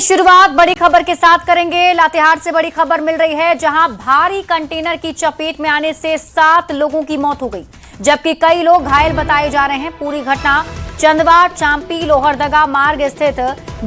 शुरुआत बड़ी खबर के साथ करेंगे। लातेहार से बड़ी खबर मिल रही है, जहां भारी कंटेनर की चपेट में आने से 7 लोगों की मौत हो गई, जबकि कई लोग घायल बताए जा रहे हैं। पूरी घटना चंदवा चांपी लोहरदगा मार्ग स्थित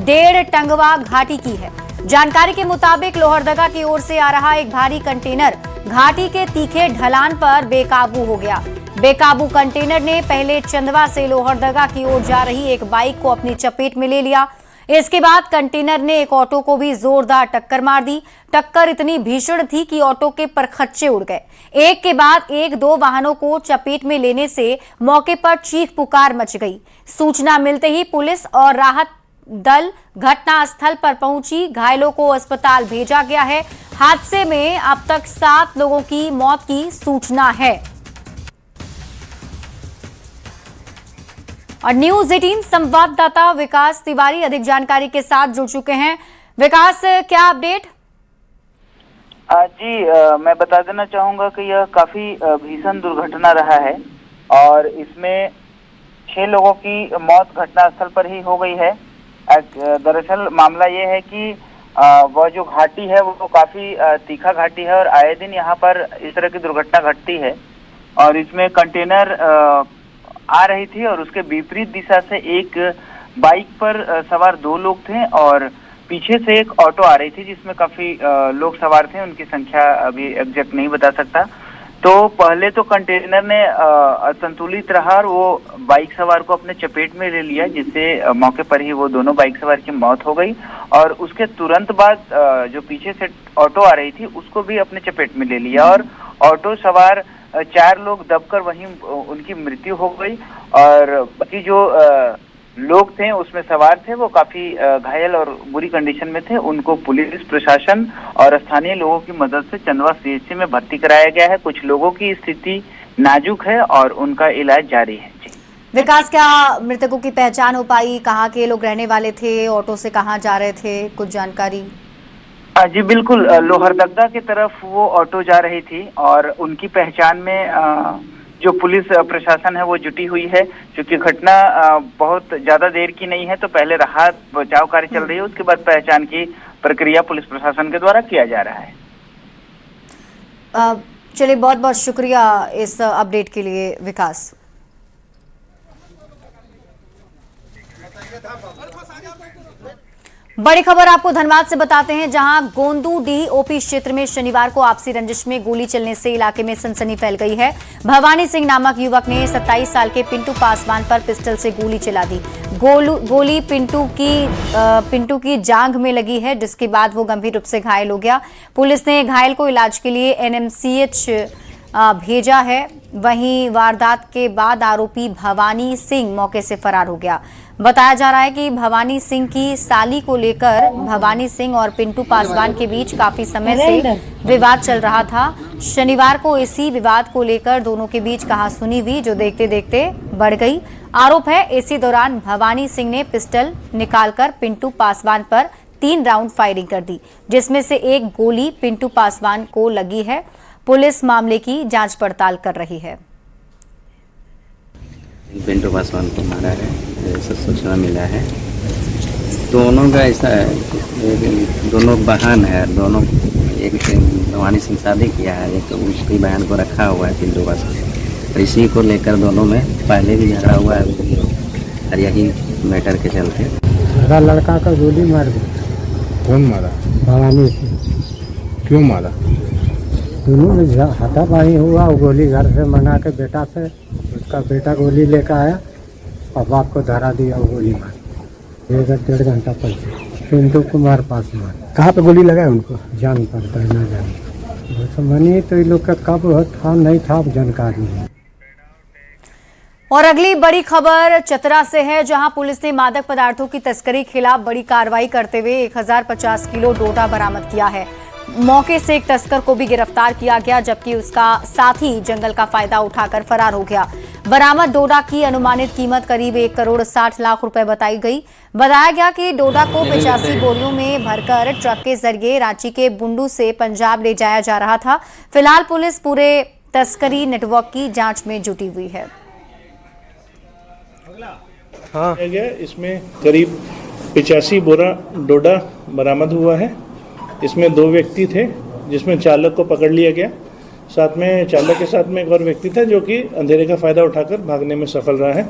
1.5 टंगवा घाटी की है। जानकारी के मुताबिक लोहरदगा की ओर से आ रहा एक भारी कंटेनर घाटी के तीखे ढलान पर बेकाबू हो गया। बेकाबू कंटेनर ने पहले चंदवा से लोहरदगा की ओर जा रही एक बाइक को अपनी चपेट में ले लिया। इसके बाद कंटेनर ने एक ऑटो को भी जोरदार टक्कर मार दी। टक्कर इतनी भीषण थी कि ऑटो के परखच्चे उड़ गए। एक के बाद एक 2 वाहनों को चपेट में लेने से मौके पर चीख पुकार मच गई। सूचना मिलते ही पुलिस और राहत दल घटनास्थल पर पहुंची। घायलों को अस्पताल भेजा गया है। हादसे में अब तक 7 लोगों की मौत की सूचना है। और न्यूज 18 संवाददाता विकास तिवारी अधिक जानकारी के साथ जुड़ चुके हैं। विकास, क्या अपडेट? जी, मैं बता देना चाहूंगा कि यह काफी भीषण दुर्घटना रहा है और इसमें 6 लोगों की मौत घटनास्थल पर ही हो गई है। दरअसल मामला यह है कि वह जो घाटी है वो काफी तीखा घाटी है और आए दिन यहाँ पर इस तरह की दुर्घटना घटती है। और इसमें कंटेनर आ रही थी और उसके विपरीत दिशा से एक बाइक पर सवार 2 लोग थे और पीछे से एक ऑटो आ रही थी जिसमें काफी लोग सवार थे। उनकी संख्या अभी एग्जैक्ट नहीं बता सकता। तो पहले तो कंटेनर ने असंतुलित रहा और वो बाइक सवार को अपने चपेट में ले लिया, जिससे मौके पर ही वो दोनों बाइक सवार की मौत हो गई। और उसके तुरंत बाद जो पीछे से ऑटो आ रही थी उसको भी अपने चपेट में ले लिया और ऑटो सवार 4 लोग दबकर वहीं उनकी मृत्यु हो गई। और बाकी जो लोग थे उसमें सवार थे वो काफी घायल और बुरी कंडीशन में थे। उनको पुलिस प्रशासन और स्थानीय लोगों की मदद से चंदवा सीएचसी में भर्ती कराया गया है। कुछ लोगों की स्थिति नाजुक है और उनका इलाज जारी है। विकास, क्या मृतकों की पहचान हो पाई? कहाँ के लोग रहने वाले थे? ऑटो से कहाँ जा रहे थे? कुछ जानकारी? जी बिल्कुल, लोहरदगा की तरफ वो ऑटो जा रही थी और उनकी पहचान में जो पुलिस प्रशासन है वो जुटी हुई है। क्योंकि घटना बहुत ज्यादा देर की नहीं है, तो पहले राहत बचाव कार्य चल रही है, उसके बाद पहचान की प्रक्रिया पुलिस प्रशासन के द्वारा किया जा रहा है। चलिए, बहुत बहुत शुक्रिया इस अपडेट के लिए विकास। बड़ी खबर आपको धनबाद से बताते हैं, जहां गोंदूडीह ओपी क्षेत्र में शनिवार को आपसी रंजिश में गोली चलने से इलाके में सनसनी फैल गई है। भवानी सिंह नामक युवक ने 27 साल के पिंटू पासवान पर पिस्टल से गोली चला दी। गोली पिंटू की जांघ में लगी है, जिसके बाद वो गंभीर रूप से घायल हो गया। पुलिस ने घायल को इलाज के लिए एनएमसीएच भेजा है। वहीं वारदात के बाद आरोपी भवानी सिंह मौके से फरार हो गया। बताया जा रहा है कि भवानी सिंह की साली को लेकर भवानी सिंह और पिंटू पासवान के बीच काफी समय से विवाद चल रहा था। शनिवार को इसी विवाद को लेकर दोनों के बीच कहासुनी हुई, जो देखते देखते बढ़ गई। आरोप है इसी दौरान भवानी सिंह ने पिस्टल निकालकर पिंटू पासवान पर 3 राउंड फायरिंग कर दी, जिसमें से एक गोली पिंटू पासवान को लगी है। पुलिस मामले की जांच पड़ताल कर रही है। पिंटू पासवान को मारा है, ऐसा सूचना मिला है। दोनों का ऐसा है, दोनों बहन है। दोनों एक भवानी सिंह शादी किया है, एक उसकी बहन को रखा हुआ है पिंटू पासवान। इसी को लेकर दोनों में पहले भी झगड़ा हुआ है और यही मैटर के चलते मेरा लड़का का गोली मार दिया। कौन मारा? भवानी सिंह। क्यों मारा? दोनों में हाथापाई हुआ। वो गोली घर से मंगा के बेटा से, उसका बेटा गोली लेकर आया और बाप को धरा दिया। वो गोली मार 1-1.5 घंटा पहले पिंटू कुमार पासवान। कहाँ पे गोली लगा है उनको? जान पड़ता है, ना जान दुश्मनी तो ये लोग का कब था नहीं था जानकारी नहीं। और अगली बड़ी खबर चतरा से है, जहां पुलिस ने मादक पदार्थों की तस्करी के खिलाफ बड़ी कार्रवाई करते हुए 1050 किलो डोडा बरामद किया है। मौके से एक तस्कर को भी गिरफ्तार किया गया, जबकि उसका साथी जंगल का फायदा उठाकर फरार हो गया। बरामद डोडा की अनुमानित कीमत करीब 1 करोड़ 60 लाख रुपए बताई गई। बताया गया कि डोडा को 85 बोरियों में भरकर ट्रक के जरिए रांची के बुंडू से पंजाब ले जाया जा रहा था। फिलहाल पुलिस पूरे तस्करी नेटवर्क की जांच में जुटी हुई है। इसमें करीब 85 बोरा डोडा बरामद हुआ है। इसमें 2 व्यक्ति थे, जिसमें चालक को पकड़ लिया गया। साथ में चालक के साथ में एक और व्यक्ति था जो कि अंधेरे का फायदा उठाकर भागने में सफल रहा है।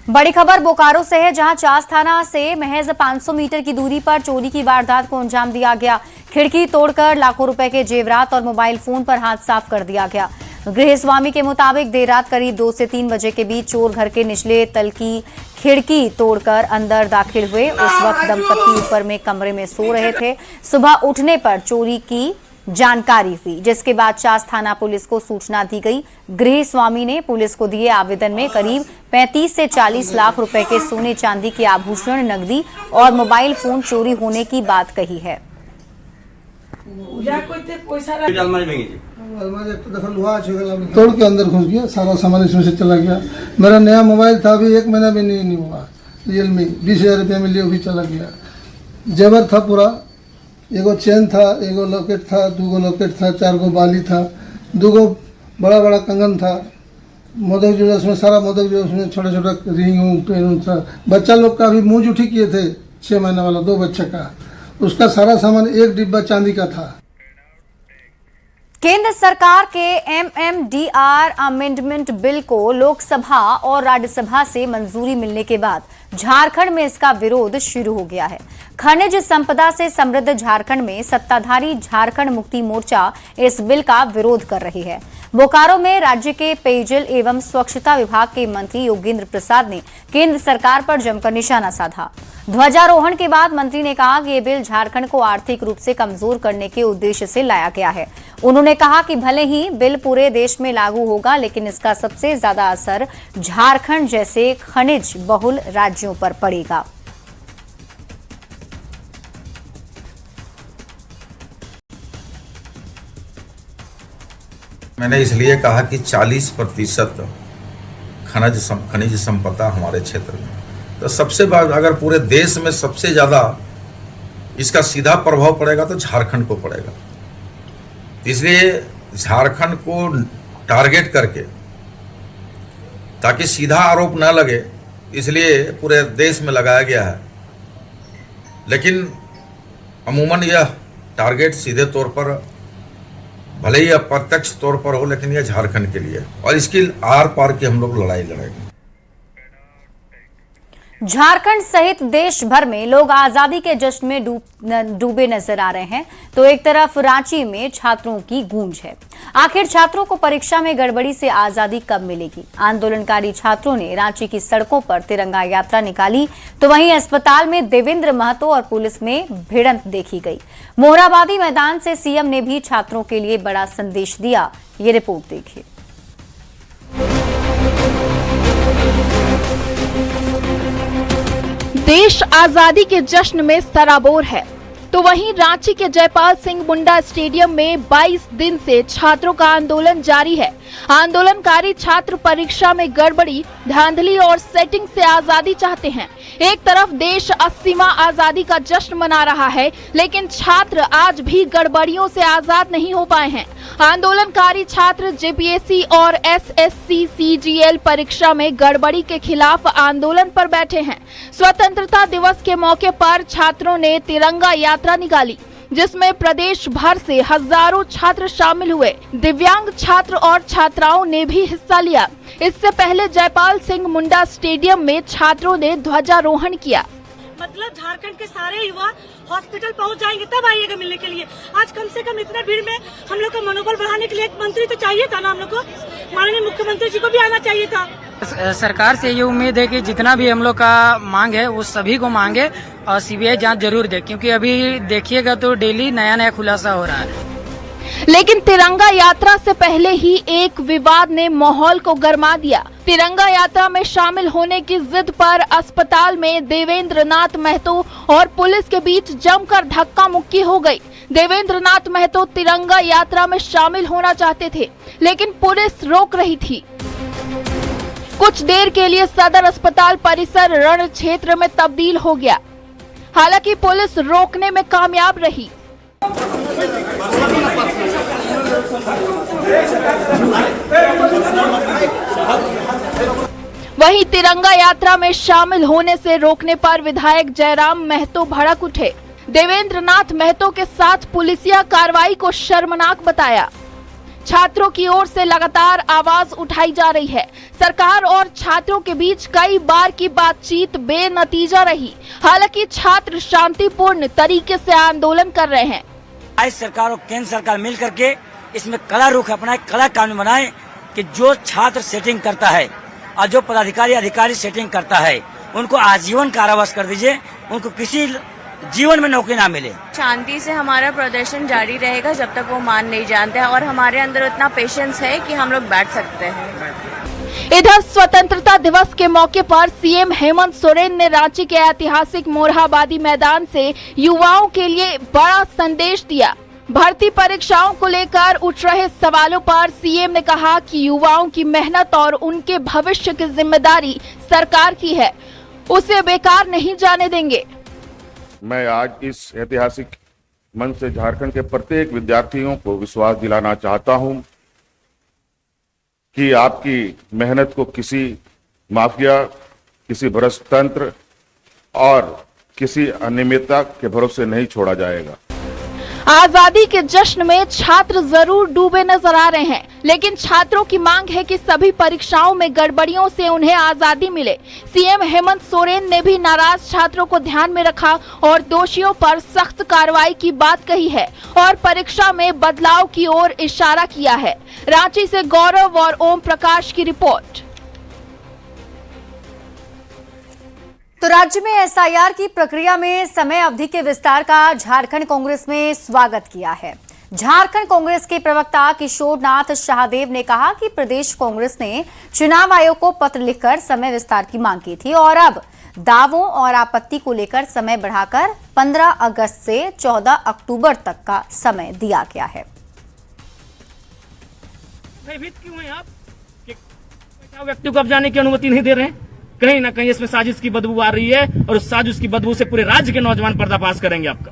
बड़ी खबर बोकारो से है, जहां चास थाना से महज 500 मीटर की दूरी पर चोरी की वारदात को अंजाम दिया गया। खिड़की तोड़कर लाखों रुपए के जेवरात और मोबाइल फोन पर हाथ साफ कर दिया गया। गृह स्वामी के मुताबिक देर रात करीब 2 से 3 बजे के बीच चोर घर के निचले तल की खिड़की तोड़कर अंदर दाखिल हुए। उस वक्त दंपति ऊपर में कमरे में सो रहे थे। सुबह उठने पर चोरी की जानकारी हुई, जिसके बाद चास थाना पुलिस को सूचना दी गई। गृह स्वामी ने पुलिस को दिए आवेदन में करीब 35 से 40 लाख रुपए के सोने चांदी के आभूषण, नकदी और मोबाइल फोन चोरी होने की बात कही है। तोड़ के अंदर घुस गया, सारा सामान इसमें से चला गया। मेरा नया मोबाइल था, अभी 1 महीना भी नहीं हुआ, रियलमी 20,000 रुपये में लिए, भी चला गया। जेवर था पूरा, एगो चेन था, एगो लॉकेट था, 2 लॉकेट था, 4 बाली था, 2 बड़ा बड़ा कंगन था, मोदक जो उसमें सारा मोदक जो उसमें छोटा छोटा रिंग पेन था। बच्चा लोग का भी मुँह जुठी किए थे, 6 महीना वाला 2 बच्चे का, उसका सारा सामान 1 डिब्बा चांदी का था। केंद्र सरकार के MMDR अमेंडमेंट बिल को लोकसभा और राज्यसभा से मंजूरी मिलने के बाद झारखंड में इसका विरोध शुरू हो गया है। खनिज संपदा से समृद्ध झारखंड में सत्ताधारी झारखंड मुक्ति मोर्चा इस बिल का विरोध कर रही है। बोकारो में राज्य के पेयजल एवं स्वच्छता विभाग के मंत्री योगेंद्र प्रसाद ने केंद्र सरकार पर जमकर निशाना साधा। ध्वजारोहण के बाद मंत्री ने कहा कि यह बिल झारखंड को आर्थिक रूप से कमजोर करने के उद्देश्य से लाया गया है। उन्होंने कहा कि भले ही बिल पूरे देश में लागू होगा, लेकिन इसका सबसे ज्यादा असर झारखंड जैसे खनिज बहुल राज्यों पर पड़ेगा। मैंने इसलिए कहा कि 40% खनिज संपदा हमारे क्षेत्र में, तो सबसे बड़ा, अगर पूरे देश में सबसे ज़्यादा इसका सीधा प्रभाव पड़ेगा तो झारखंड को पड़ेगा। इसलिए झारखंड को टारगेट करके, ताकि सीधा आरोप न लगे, इसलिए पूरे देश में लगाया गया है। लेकिन अमूमन यह टारगेट सीधे तौर पर, भले ही अप्रत्यक्ष तौर पर हो, लेकिन यह झारखंड के लिए, और इसकी आर पार की हम लोग लड़ाई लड़ेंगे। झारखंड सहित देश भर में लोग आजादी के जश्न में डूबे नजर आ रहे हैं, तो एक तरफ रांची में छात्रों की गूंज है। आखिर छात्रों को परीक्षा में गड़बड़ी से आजादी कब मिलेगी? आंदोलनकारी छात्रों ने रांची की सड़कों पर तिरंगा यात्रा निकाली, तो वहीं अस्पताल में देवेंद्र महतो और पुलिस में भिड़ंत देखी गई। मोहराबादी मैदान से सीएम ने भी छात्रों के लिए बड़ा संदेश दिया। ये रिपोर्ट देखिए। देश आजादी के जश्न में सराबोर है, तो वहीं रांची के जयपाल सिंह मुंडा स्टेडियम में 22 दिन से छात्रों का आंदोलन जारी है। आंदोलनकारी छात्र परीक्षा में गड़बड़ी, धांधली और सेटिंग से आजादी चाहते हैं। एक तरफ देश 80वां आजादी का जश्न मना रहा है, लेकिन छात्र आज भी गड़बड़ियों से आजाद नहीं हो पाए हैं। आंदोलनकारी छात्र जेपीएससी और SSC CGL परीक्षा में गड़बड़ी के खिलाफ आंदोलन पर बैठे हैं। स्वतंत्रता दिवस के मौके पर छात्रों ने तिरंगा यात्रा निकाली, जिसमें प्रदेश भर से हजारों छात्र शामिल हुए। दिव्यांग छात्र और छात्राओं ने भी हिस्सा लिया। इससे पहले जयपाल सिंह मुंडा स्टेडियम में छात्रों ने ध्वजारोहण किया। मतलब झारखंड के सारे युवा हॉस्पिटल पहुंच जाएंगे तब आइएगा मिलने के लिए। आज कम से कम इतना भीड़ में हम लोग का मनोबल बढ़ाने के लिए एक मंत्री तो चाहिए था ना, हम लोग को माननीय मुख्यमंत्री जी को भी आना चाहिए था। सरकार से ये उम्मीद है कि जितना भी हम लोग का मांग है वो सभी को मांगे और सीबीआई जांच जरूर दे, क्योंकि अभी देखिएगा तो डेली नया नया खुलासा हो रहा है। लेकिन तिरंगा यात्रा से पहले ही एक विवाद ने माहौल को गरमा दिया। तिरंगा यात्रा में शामिल होने की जिद पर अस्पताल में देवेंद्र नाथ महतो और पुलिस के बीच जमकर धक्का मुक्की हो गई। देवेंद्र नाथ महतो तिरंगा यात्रा में शामिल होना चाहते थे, लेकिन पुलिस रोक रही थी। कुछ देर के लिए सदर अस्पताल परिसर रण क्षेत्र में तब्दील हो गया। हालांकि पुलिस रोकने में कामयाब रही। वहीं तिरंगा यात्रा में शामिल होने से रोकने पर विधायक जयराम महतो भड़क उठे। देवेंद्र नाथ महतो के साथ पुलिसिया कार्रवाई को शर्मनाक बताया। छात्रों की ओर से लगातार आवाज उठाई जा रही है। सरकार और छात्रों के बीच कई बार की बातचीत बेनतीजा रही। हालांकि छात्र शांतिपूर्ण तरीके से आंदोलन कर रहे हैं। आज सरकार और केंद्र सरकार मिल करके इसमें कड़ा रुख अपनाए, कड़ा कानून बनाए कि जो छात्र सेटिंग करता है और जो पदाधिकारी अधिकारी सेटिंग करता है उनको आजीवन कारावास कर दीजिए, उनको किसी जीवन में नौकरी ना मिले। शांति से हमारा प्रदर्शन जारी रहेगा जब तक वो मान नहीं जानते हैं और हमारे अंदर उतना पेशेंस है कि हम लोग बैठ सकते हैं। इधर स्वतंत्रता दिवस के मौके पर सीएम हेमंत सोरेन ने रांची के ऐतिहासिक मोरहाबादी मैदान से युवाओं के लिए बड़ा संदेश दिया। भर्ती परीक्षाओं को लेकर उठ रहे सवालों पर सीएम ने कहा कि युवाओं की मेहनत और उनके भविष्य की जिम्मेदारी सरकार की है, उसे बेकार नहीं जाने देंगे। मैं आज इस ऐतिहासिक मंच से झारखंड के प्रत्येक विद्यार्थियों को विश्वास दिलाना चाहता हूं कि आपकी मेहनत को किसी माफिया, किसी भ्रष्ट तंत्र और किसी अनियमितता के भरोसे नहीं छोड़ा जाएगा। आजादी के जश्न में छात्र जरूर डूबे नजर आ रहे हैं, लेकिन छात्रों की मांग है कि सभी परीक्षाओं में गड़बड़ियों से उन्हें आजादी मिले। सीएम हेमंत सोरेन ने भी नाराज छात्रों को ध्यान में रखा और दोषियों पर सख्त कार्रवाई की बात कही है और परीक्षा में बदलाव की ओर इशारा किया है। रांची से गौरव और ओम प्रकाश की रिपोर्ट। तो राज्य में एसआईआर की प्रक्रिया में समय अवधि के विस्तार का झारखंड कांग्रेस में स्वागत किया है। झारखंड कांग्रेस के प्रवक्ता किशोरनाथ शाहदेव ने कहा कि प्रदेश कांग्रेस ने चुनाव आयोग को पत्र लिखकर समय विस्तार की मांग की थी और अब दावों और आपत्ति को लेकर समय बढ़ाकर 15 अगस्त से 14 अक्टूबर तक का समय दिया गया है। भयभीत क्यों हैं आप कि व्यक्ति को अब जाने की अनुमति नहीं दे रहे हैं? कहीं ना कहीं इसमें साजिश की बदबू आ रही है और उस साजिश की बदबू से पूरे राज्य के नौजवान पर्दाफाश करेंगे आपका।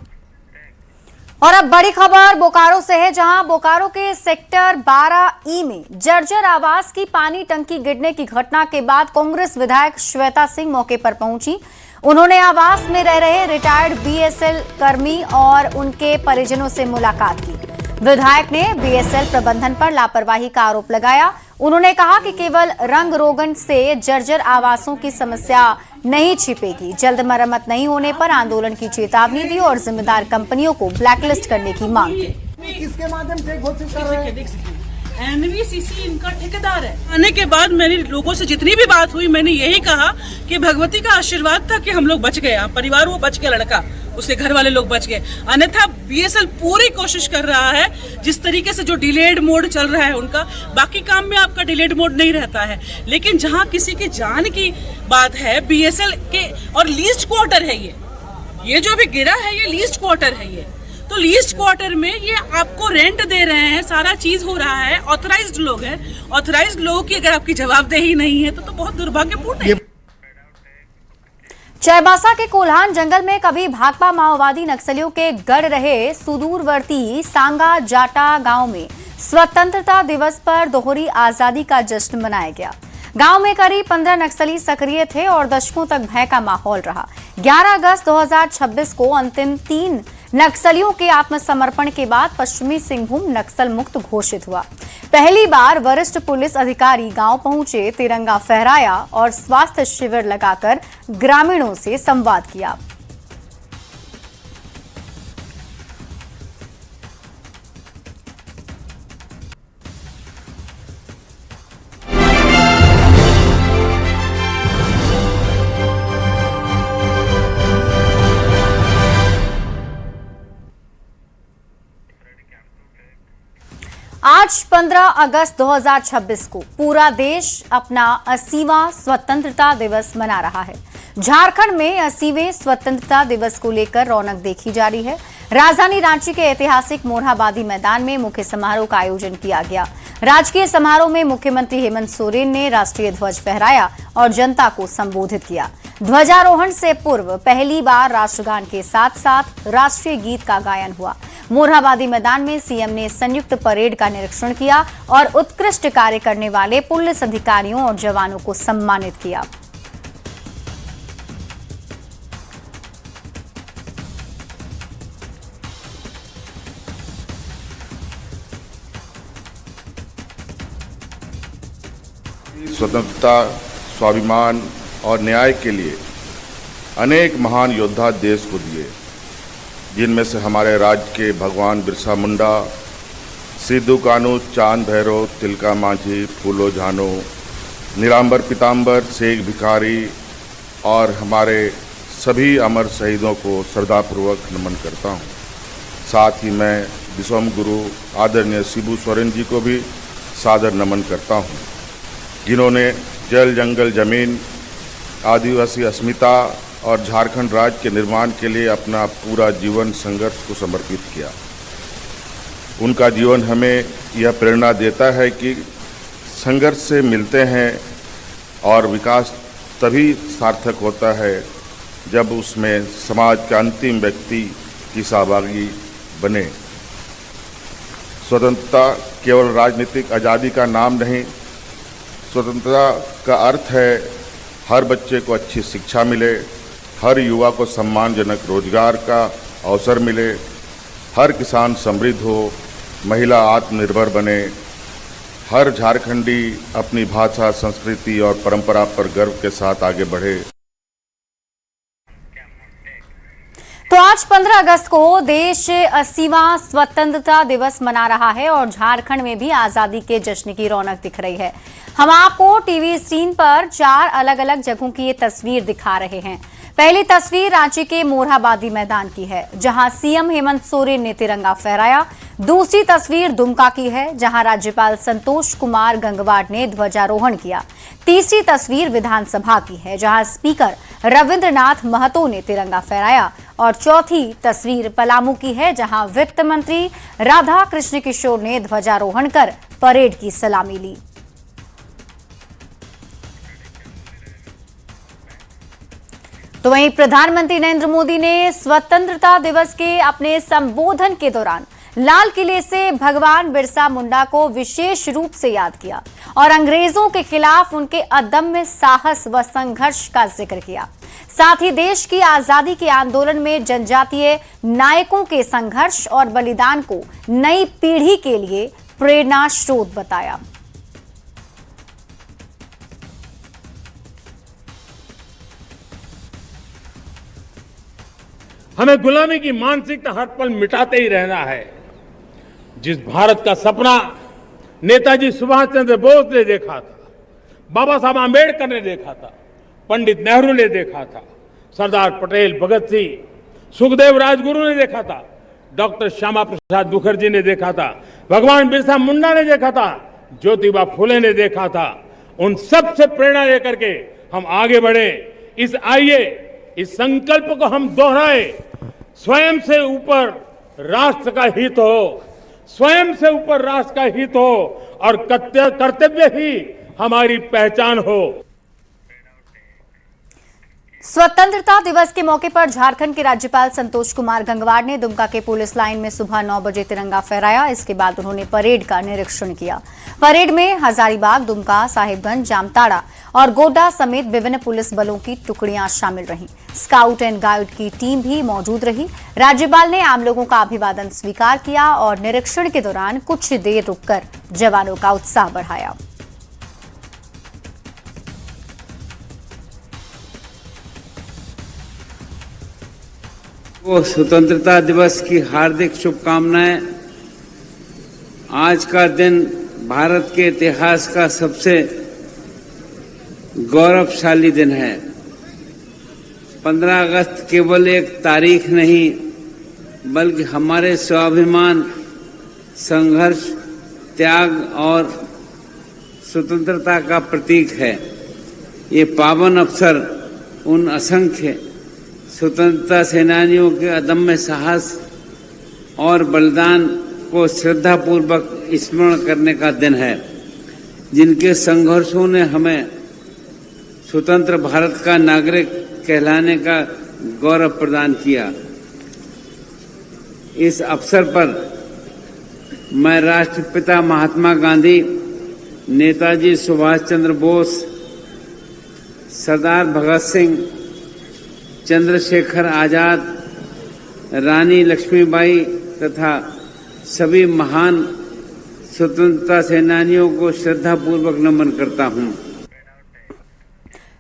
और अब बड़ी खबर बोकारो से है, जहां बोकारो के सेक्टर 12E में जर्जर आवास की पानी टंकी गिरने की घटना के बाद कांग्रेस विधायक श्वेता सिंह मौके पर पहुंची। उन्होंने आवास में रह रहे रिटायर्ड बीएसएल कर्मी और उनके परिजनों से मुलाकात की। विधायक ने बीएसएल प्रबंधन पर लापरवाही का आरोप लगाया। उन्होंने कहा कि केवल रंग रोगन से जर्जर आवासों की समस्या नहीं छिपेगी। जल्द मरम्मत नहीं होने पर आंदोलन की चेतावनी दी और जिम्मेदार कंपनियों को ब्लैकलिस्ट करने की मांग की। किसके माध्यम से घोषित कर रहे हैं? एनवीसीसी इनका ठेकेदार है। आने के बाद मेरी लोगों से जितनी भी बात हुई, मैंने यही कहा कि भगवती का आशीर्वाद था कि हम लोग बच गए, परिवार वो बच गया, लड़का उसके घर वाले लोग बच गए। अन्यथा बीएसएल पूरी कोशिश कर रहा है, जिस तरीके से जो डिलेड मोड चल रहा है उनका, बाकी काम में आपका डिलेड मोड नहीं रहता है, लेकिन जहां किसी की जान की बात है, बीएसएल के और लीस्ट क्वार्टर है ये जो भी गिरा है ये लीस्ट क्वार्टर है ये, तो लीस्ट क्वार्टर में ये आपको रेंट दे रहे हैं, सारा चीज हो रहा है, ऑथराइज्ड लोग हैं। ऑथराइज्ड लोगों की अगर आपकी जवाबदेही नहीं है तो बहुत दुर्भाग्यपूर्ण है। चाईबासा के कोल्हान जंगल में कभी भाकपा माओवादी नक्सलियों के गढ़ रहे सुदूरवर्ती सांगा जाटा गांव में स्वतंत्रता दिवस पर दोहरी आजादी का जश्न मनाया गया। गांव में करीब 15 नक्सली सक्रिय थे और दशकों तक भय का माहौल रहा। 11 अगस्त 2026 को अंतिम 3 नक्सलियों के आत्मसमर्पण के बाद पश्चिमी सिंहभूम नक्सल मुक्त घोषित हुआ। पहली बार वरिष्ठ पुलिस अधिकारी गांव पहुंचे, तिरंगा फहराया और स्वास्थ्य शिविर लगाकर ग्रामीणों से संवाद किया। आज 15 अगस्त 2026 को पूरा देश अपना 80वां स्वतंत्रता दिवस मना रहा है। झारखंड में 80वें स्वतंत्रता दिवस को लेकर रौनक देखी जा रही है। राजधानी रांची के ऐतिहासिक मोरहाबादी मैदान में मुख्य समारोह का आयोजन किया गया। राजकीय समारोह में मुख्यमंत्री हेमंत सोरेन ने राष्ट्रीय ध्वज फहराया और जनता को संबोधित किया। ध्वजारोहण से पूर्व पहली बार राष्ट्रगान के साथ साथ राष्ट्रीय गीत का गायन हुआ। मोरहाबादी मैदान में सीएम ने संयुक्त परेड का निरीक्षण किया और उत्कृष्ट कार्य करने वाले पुलिस अधिकारियों और जवानों को सम्मानित किया। स्वतंत्रता, स्वाभिमान और न्याय के लिए अनेक महान योद्धा देश को दिए, जिनमें से हमारे राज्य के भगवान बिरसा मुंडा, सिद्धू कानू, चांद भैरव, तिलका मांझी, फूलो झानो, नीलांबर पीताम्बर, शेख भिखारी और हमारे सभी अमर शहीदों को श्रद्धापूर्वक नमन करता हूँ। साथ ही मैं विश्वम गुरु आदरणीय शिबू सोरेन जी को भी सादर नमन करता हूँ, जिन्होंने जल, जंगल, जमीन, आदिवासी अस्मिता और झारखंड राज्य के निर्माण के लिए अपना पूरा जीवन संघर्ष को समर्पित किया। उनका जीवन हमें यह प्रेरणा देता है कि संघर्ष से मिलते हैं और विकास तभी सार्थक होता है जब उसमें समाज के अंतिम व्यक्ति की सहभागी बने। स्वतंत्रता केवल राजनीतिक आज़ादी का नाम नहीं, स्वतंत्रता का अर्थ है हर बच्चे को अच्छी शिक्षा मिले, हर युवा को सम्मानजनक रोजगार का अवसर मिले, हर किसान समृद्ध हो, महिला आत्मनिर्भर बने, हर झारखंडी अपनी भाषा, संस्कृति और परंपरा पर गर्व के साथ आगे बढ़े। तो आज 15 अगस्त को देश 80वां स्वतंत्रता दिवस मना रहा है और झारखंड में भी आजादी के जश्न की रौनक दिख रही है। हम आपको टीवी स्क्रीन पर 4 अलग अलग जगहों की ये तस्वीर दिखा रहे हैं। पहली तस्वीर रांची के मोरहाबादी मैदान की है, जहां सीएम हेमंत सोरेन ने तिरंगा फहराया। दूसरी तस्वीर दुमका की है, जहां राज्यपाल संतोष कुमार गंगवार ने ध्वजारोहण किया। तीसरी तस्वीर विधानसभा की है, जहां स्पीकर रविंद्रनाथ महतो ने तिरंगा फहराया। और चौथी तस्वीर पलामू की है, जहां वित्त मंत्री राधा कृष्ण किशोर ने ध्वजारोहण कर परेड की सलामी ली। तो वहीं प्रधानमंत्री नरेंद्र मोदी ने स्वतंत्रता दिवस के अपने संबोधन के दौरान लाल किले से भगवान बिरसा मुंडा को विशेष रूप से याद किया और अंग्रेजों के खिलाफ उनके अदम्य साहस व संघर्ष का जिक्र किया। साथ ही देश की आजादी के आंदोलन में जनजातीय नायकों के संघर्ष और बलिदान को नई पीढ़ी के लिए प्रेरणा स्रोत बताया। हमें गुलामी की मानसिकता हर पल मिटाते ही रहना है। जिस भारत का सपना नेताजी सुभाष चंद्र बोस ने देखा था, बाबा साहब आंबेडकर ने देखा था, पंडित नेहरू ने देखा था, सरदार पटेल, भगत सिंह, सुखदेव राजगुरु ने देखा था, डॉक्टर श्यामा प्रसाद मुखर्जी ने देखा था, भगवान बिरसा मुंडा ने देखा था, ज्योतिबा फुले ने देखा था, उन सब से प्रेरणा लेकर के हम आगे बढ़े। इस संकल्प को हम दोहराए, स्वयं से ऊपर राष्ट्र का हित हो, स्वयं से ऊपर राष्ट्र का हित हो और कर्तव्य ही हमारी पहचान हो। स्वतंत्रता दिवस के मौके पर झारखंड के राज्यपाल संतोष कुमार गंगवार ने दुमका के पुलिस लाइन में सुबह 9 बजे तिरंगा फहराया। इसके बाद उन्होंने परेड का निरीक्षण किया। परेड में हजारीबाग, दुमका, साहिबगंज, जामताड़ा और गोड्डा समेत विभिन्न पुलिस बलों की टुकड़ियां शामिल रहीं। स्काउट एंड गाइड की टीम भी मौजूद रही। राज्यपाल ने आम लोगों का अभिवादन स्वीकार किया और निरीक्षण के दौरान कुछ देर रुककर जवानों का उत्साह बढ़ाया। वो स्वतंत्रता दिवस की हार्दिक शुभकामनाएं। आज का दिन भारत के इतिहास का सबसे गौरवशाली दिन है। 15 अगस्त केवल एक तारीख नहीं, बल्कि हमारे स्वाभिमान, संघर्ष, त्याग और स्वतंत्रता का प्रतीक है। ये पावन अवसर उन असंख्य स्वतंत्रता सेनानियों के अदम्य साहस और बलिदान को श्रद्धापूर्वक स्मरण करने का दिन है, जिनके संघर्षों ने हमें स्वतंत्र भारत का नागरिक कहलाने का गौरव प्रदान किया। इस अवसर पर मैं राष्ट्रपिता महात्मा गांधी, नेताजी सुभाष चंद्र बोस, सरदार भगत सिंह, चंद्रशेखर आजाद, रानी लक्ष्मीबाई तथा सभी महान स्वतंत्रता सेनानियों को श्रद्धापूर्वक नमन करता हूं।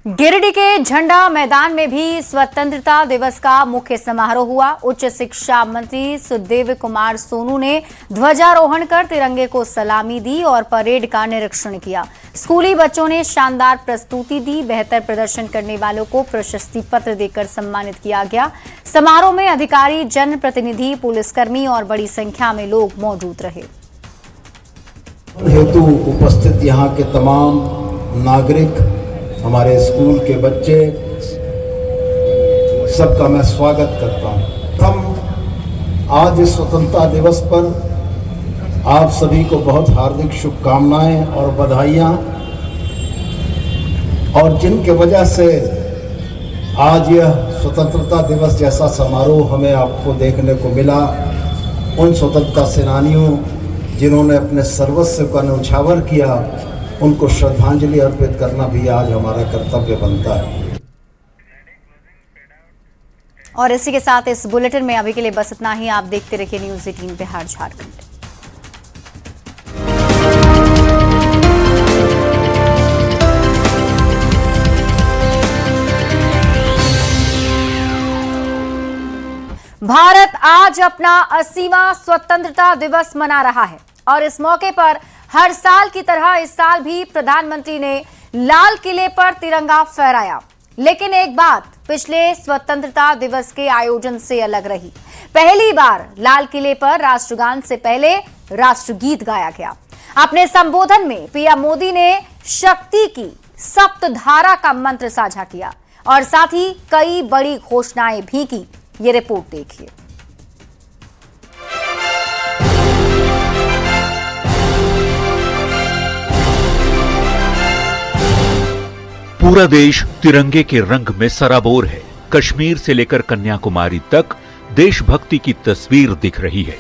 गिरिडीह के झंडा मैदान में भी स्वतंत्रता दिवस का मुख्य समारोह हुआ। उच्च शिक्षा मंत्री सुदेव कुमार सोनू ने ध्वजारोहण कर तिरंगे को सलामी दी और परेड का निरीक्षण किया। स्कूली बच्चों ने शानदार प्रस्तुति दी। बेहतर प्रदर्शन करने वालों को प्रशस्ति पत्र देकर सम्मानित किया गया। समारोह में अधिकारी, जनप्रतिनिधि, पुलिसकर्मी और बड़ी संख्या में लोग मौजूद रहे। हेतु उपस्थित यहाँ के तमाम नागरिक, हमारे स्कूल के बच्चे, सबका मैं स्वागत करता हूँ। हम आज इस स्वतंत्रता दिवस पर आप सभी को बहुत हार्दिक शुभकामनाएं और बधाइयाँ, और जिनके वजह से आज यह स्वतंत्रता दिवस जैसा समारोह हमें आपको देखने को मिला, उन स्वतंत्रता सेनानियों जिन्होंने अपने सर्वस्व का न्यौछावर किया, उनको श्रद्धांजलि अर्पित करना भी आज हमारा कर्तव्य बनता है। और इसी के साथ इस बुलेटिन में अभी के लिए बस इतना ही। आप देखते रहिए न्यूज़ 18 बिहार झारखंड। भारत आज अपना 80वां स्वतंत्रता दिवस मना रहा है और इस मौके पर हर साल की तरह इस साल भी प्रधानमंत्री ने लाल किले पर तिरंगा फहराया। लेकिन एक बात पिछले स्वतंत्रता दिवस के आयोजन से अलग रही। पहली बार लाल किले पर राष्ट्रगान से पहले राष्ट्रगीत गाया गया। अपने संबोधन में पीएम मोदी ने शक्ति की सप्तधारा का मंत्र साझा किया और साथ ही कई बड़ी घोषणाएं भी की। ये रिपोर्ट देखिए। पूरा देश तिरंगे के रंग में सराबोर है। कश्मीर से लेकर कन्याकुमारी तक देशभक्ति की तस्वीर दिख रही है।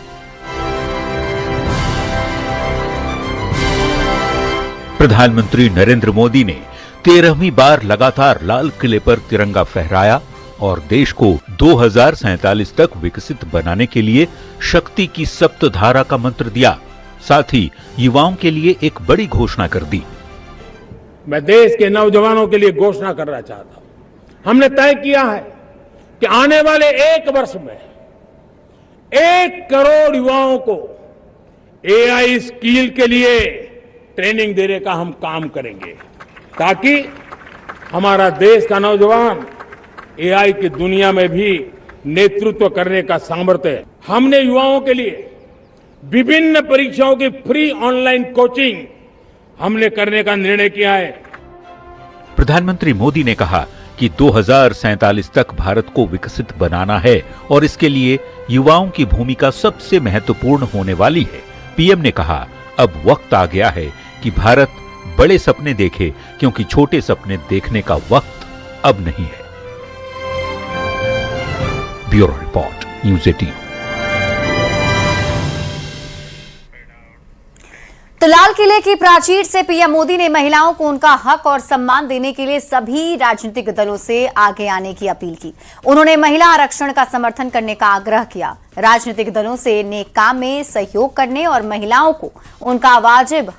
प्रधानमंत्री नरेंद्र मोदी ने 13वीं बार लगातार लाल किले पर तिरंगा फहराया और देश को 2047 तक विकसित बनाने के लिए शक्ति की सप्तधारा का मंत्र दिया। साथ ही युवाओं के लिए एक बड़ी घोषणा कर दी। मैं देश के नौजवानों के लिए घोषणा करना चाहता हूं। हमने तय किया है कि आने वाले 1 वर्ष में 1 करोड़ युवाओं को एआई स्किल के लिए ट्रेनिंग देने का हम काम करेंगे, ताकि हमारा देश का नौजवान एआई की दुनिया में भी नेतृत्व करने का सामर्थ्य है। हमने युवाओं के लिए विभिन्न परीक्षाओं की फ्री ऑनलाइन कोचिंग हमने करने का निर्णय किया है। प्रधानमंत्री मोदी ने कहा कि 2047 तक भारत को विकसित बनाना है और इसके लिए युवाओं की भूमिका सबसे महत्वपूर्ण होने वाली है। पीएम ने कहा, अब वक्त आ गया है कि भारत बड़े सपने देखे, क्योंकि छोटे सपने देखने का वक्त अब नहीं है। Bureau report, news 18। तो लाल किले की प्राचीर से पीएम मोदी ने महिलाओं को उनका हक और सम्मान देने के लिए सभी राजनीतिक दलों से आगे आने की अपील की। उन्होंने महिला आरक्षण का समर्थन करने का आग्रह किया। राजनीतिक दलों से नेक काम में सहयोग करने और महिलाओं को उनका वाजिब